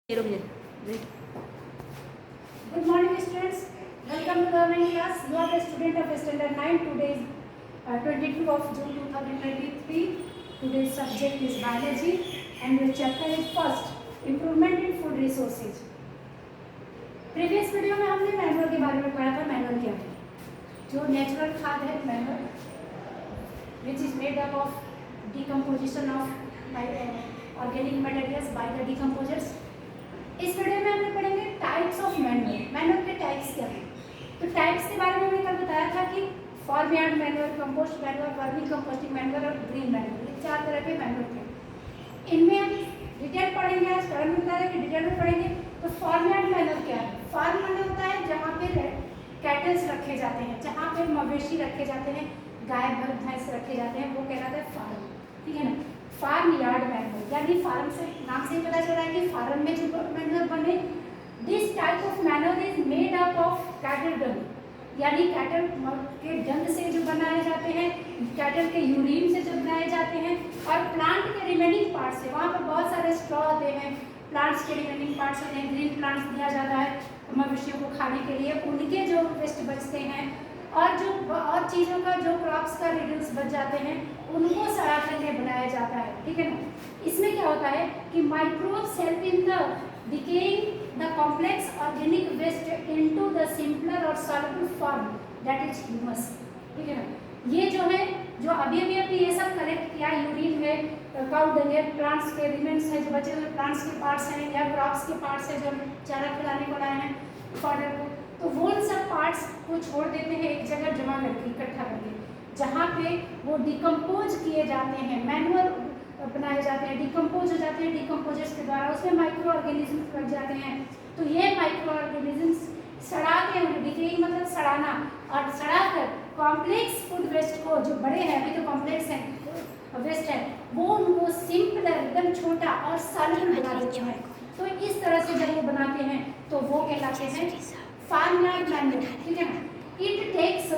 Good morning students, welcome to the online class. You are the student of standard 9. Today is 22 of June 2023. Today's subject is biology and the chapter is first, improvement in food resources. Previous video में हमने manual के बारे में पढ़ा था. Manual क्या है? जो नेचुरल खाद है manual, which is made up of decomposition of organic materials by the decomposers. इस वीडियो में हम पढ़ेंगे टाइप्स ऑफ मैनुअल. मैनुअल के टाइप्स क्या हैं? तो टाइप्स के बारे में मैंने कल बताया था कि farm yard manual, compost manual, vermicomposting manual और ग्रीन मैनुअल, ये 4 तरह के मैनुअल थे. इनमें हम डिटेल पढ़ेंगे. आज टर्म मिलता है कि डिटेल में पढ़ेंगे. तो फार्म यार्ड मैनुअल क्या है? फार्म मैनुअल होता है जहाँ पे कैटल्स रखे जाते हैं, जहाँ पे मवेशी रखे जाते हैं, गाय भैंस रखे जाते हैं, वो कहलाता है फार्म. ठीक है ना. फार्म यार्ड मैनुअल यानी फार्म से नाम से पता चल रहा है कि फार्म में जो मैनुअल बने. This type of manual is made up of cattle डंग, यानी कैटल के डंग से जो बनाए जाते हैं, कैटल के यूरिन से जो बनाए जाते हैं, और प्लांट के रिमेनिंग पार्ट से. वहाँ पर बहुत सारे स्ट्रॉ होते हैं, प्लांट्स के रिमेनिंग पार्ट्स होते हैं, ग्रीन प्लांट्स दिया जाता है मवेशियों को खाने के लिए, उनके जो वेस्ट बचते हैं और जो और चीज़ों का जो क्रॉप्स का रिड्यूस बच जाते हैं उनको सड़ा करके बनाया जाता है. ठीक है ना. इसमें क्या होता है कि microbes help in the decaying the complex organic waste into the simpler और soluble form that is humus. ठीक है ना. ये जो है जो अभी ये सब कलेक्ट किया, यूरिन है, काउ डंग है, प्लांट्स के रिमेन्स है, जो बचे हुए प्लांट्स के पार्ट्स हैं या क्रॉप्स के पार्ट्स हैं जो चारा खिलाने को लाए हैं फॉडर को, तो वो उन सब पार्ट्स को छोड़ देते हैं एक जगह जमा करके, इकट्ठा करके, जहाँ पे वो डिकम्पोज किए जाते हैं, मैनुअल बनाए जाते हैं, डिकम्पोज हो जाते हैं डिकम्पोजर्स के द्वारा. उसमें माइक्रो ऑर्गेनिज्म लग जाते हैं. तो ये माइक्रो ऑर्गेनिज्म्स सड़ा के, डिकेइंग मतलब सड़ाना, और सड़ा कर कॉम्प्लेक्स फूड वेस्ट को, जो बड़े हैं अभी तो कॉम्प्लेक्स हैं वेस्ट है, वो उनको सिंपल एकदम छोटा और सॉल्युबल बना देते हैं. तो इस तरह से जब वो बनाते हैं तो वो कहलाते हैं फार्म यार्ड मैनुअल. ठीक है ना. It takes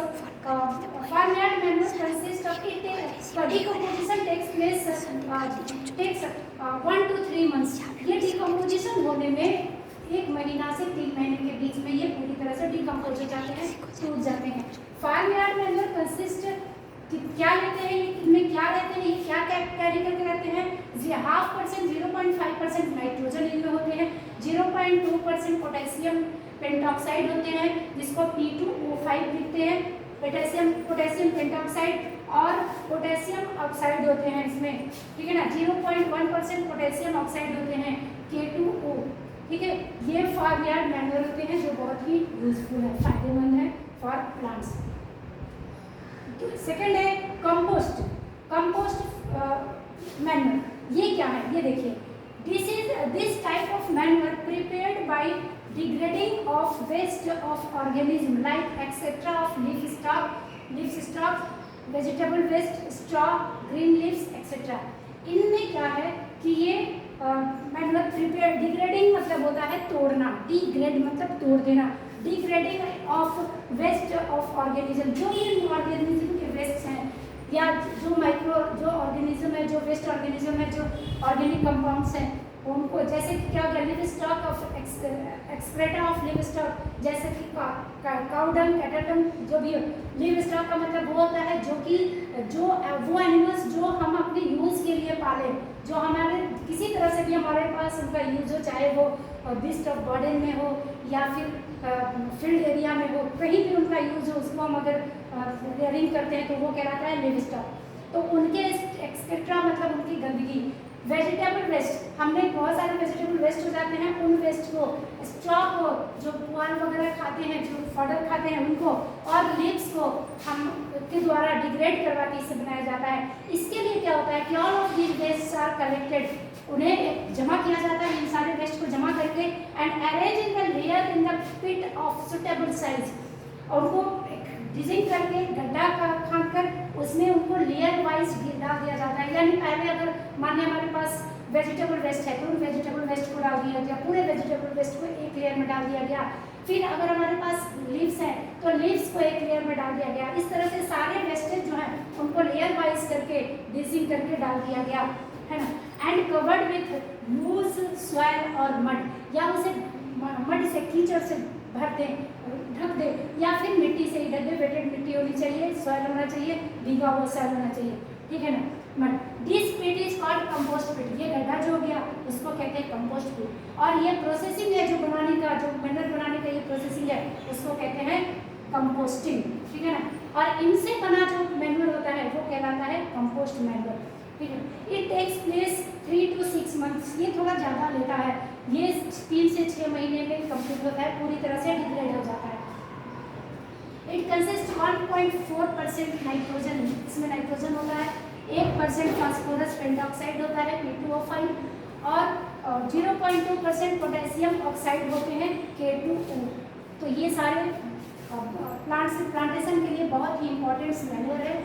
farm yard manual consists of decomposition takes place takes 1 to 3 months. ये decomposition होने में 1 महीना से 3 महीने के बीच में ये पूरी तरह से डिकम्पोज हो जाते हैं, टूट जाते हैं. फार्म यार्ड मैनुअल कंसिस्ट क्या लेते हैं, इनमें क्या रहते हैं, क्या कैरी करके रहते हैं. 0.5% 0.5% नाइट्रोजन इनमें होते हैं, 0.2% पोटेशियम पेंटॉक्साइड होते हैं जिसको P2O5 लिखते हैं, पोटेशियम पेंटॉक्साइड, और पोटेशियम ऑक्साइड होते हैं इसमें. ठीक है ना. 0.1% पोटेशियम ऑक्साइड होते हैं, K2O. ठीक है. ये फार्म यार्ड मैनुअल होते हैं जो बहुत ही यूजफुल है, फायदेमंद है फॉर प्लांट्स. सेकेंड है कंपोस्ट. कंपोस्ट मैनुअल ये क्या है, ये देखिए. This type of manual prepared by degrading of waste of organism like etc of leaf stalk, vegetable waste, straw, green leaves etc. इनमें क्या है कि ये मैनुअल प्रिपेयर, डिग्रेडिंग मतलब होता है तोड़ना, डिग्रेड मतलब तोड़ देना, degrading of waste of organism, जो भी ऑर्गेनिज्म के वेस्ट हैं या जो ऑर्गेनिज्म है, जो वेस्ट ऑर्गेनिज्म है, जो ऑर्गेनिक कंपाउंड्स हैं उनको, जैसे कि क्या होगा live stock of excreta of live stock, जैसे कि काउ डंग, कैटल डंग, जो भी लिव स्टॉक का मतलब वो होता है जो वो एनिमल्स जो हम अपने यूज़ के लिए पालें, जो हमारे किसी तरह से भी हमारे पास उनका यूज़ हो, चाहे वो बीस्ट ऑफ बर्डन में हो या फिर फील्ड एरिया में हो, कहीं भी उनका यूज़ हो, उसको हम अगर रियरिंग करते हैं तो वो कहलाता है लिव स्टॉक. तो उनके एक्सक्रेटा मतलब उनकी गंदगी. वेजिटेबल वेस्ट, हमने बहुत सारे वेजिटेबल वेस्ट हो जाते हैं, उन वेस्ट को, स्ट्रॉ को, जो पुआल वगैरह खाते हैं, जो फॉडर खाते हैं उनको, और लीव्स को हम के द्वारा डिग्रेड करवा के इसे बनाया जाता है. इसके लिए क्या होता है कि all of these waste are collected, उन्हें जमा किया जाता है, इन सारे वेस्ट को जमा करके, and arrange in the layer in the pit of suitable size, और उनको डिजिंग करके गड्ढा खान कर उसमें उनको लेयर वाइज डाल दिया जाता है. यानी पहले अगर मान लिया हमारे पास वेजिटेबल वेस्ट है तो उन वेजिटेबल वेस्ट को डाल दिया गया, पूरे वेजिटेबल वेस्ट को एक लेयर में डाल दिया गया. फिर अगर हमारे पास लीव्स हैं तो लीव्स को एक लेयर में डाल दिया गया. इस तरह से सारे वेस्टेज जो है उनको लेयर वाइज करके डिजिंग करके डाल दिया गया है ना. And covered with loose soil और मड, कीचड़ से भर दें, ढक दे, या फिर मिट्टी से ही ढक दे। वेटेड मिट्टी होनी चाहिए, सॉइल होना चाहिए, भीगा हुआ सॉइल होना चाहिए, ठीक है ना। But this pit is called compost pit. ये गड्ढा जो हो गया उसको कहते हैं कंपोस्ट पिट। और ये प्रोसेसिंग है जो बनाने का, जो मैन्योर बनाने का ये प्रोसेसिंग है, उसको कहते हैं कंपोस्टिंग, ठीक है ना। और इनसे बना जो मैन्योर होता है वो कहलाता है कंपोस्ट मैन्योर, ठीक है। It takes place 3 to 6 months। ये थोड़ा ज़्यादा लेता है, ये 3 से 6 महीने में कंप्लीट होता है, पूरी तरह से डिग्रेड हो जाता है। इट कंसिस्ट 1.4% नाइट्रोजन, इसमें नाइट्रोजन होता है, 1% फास्फोरस पेंटॉक्साइड होता है P2O5, और 0.2% पोटेशियम ऑक्साइड होते हैं K2O। तो ये सारे प्लांटेशन के लिए बहुत ही इंपॉर्टेंट मैन्योर है।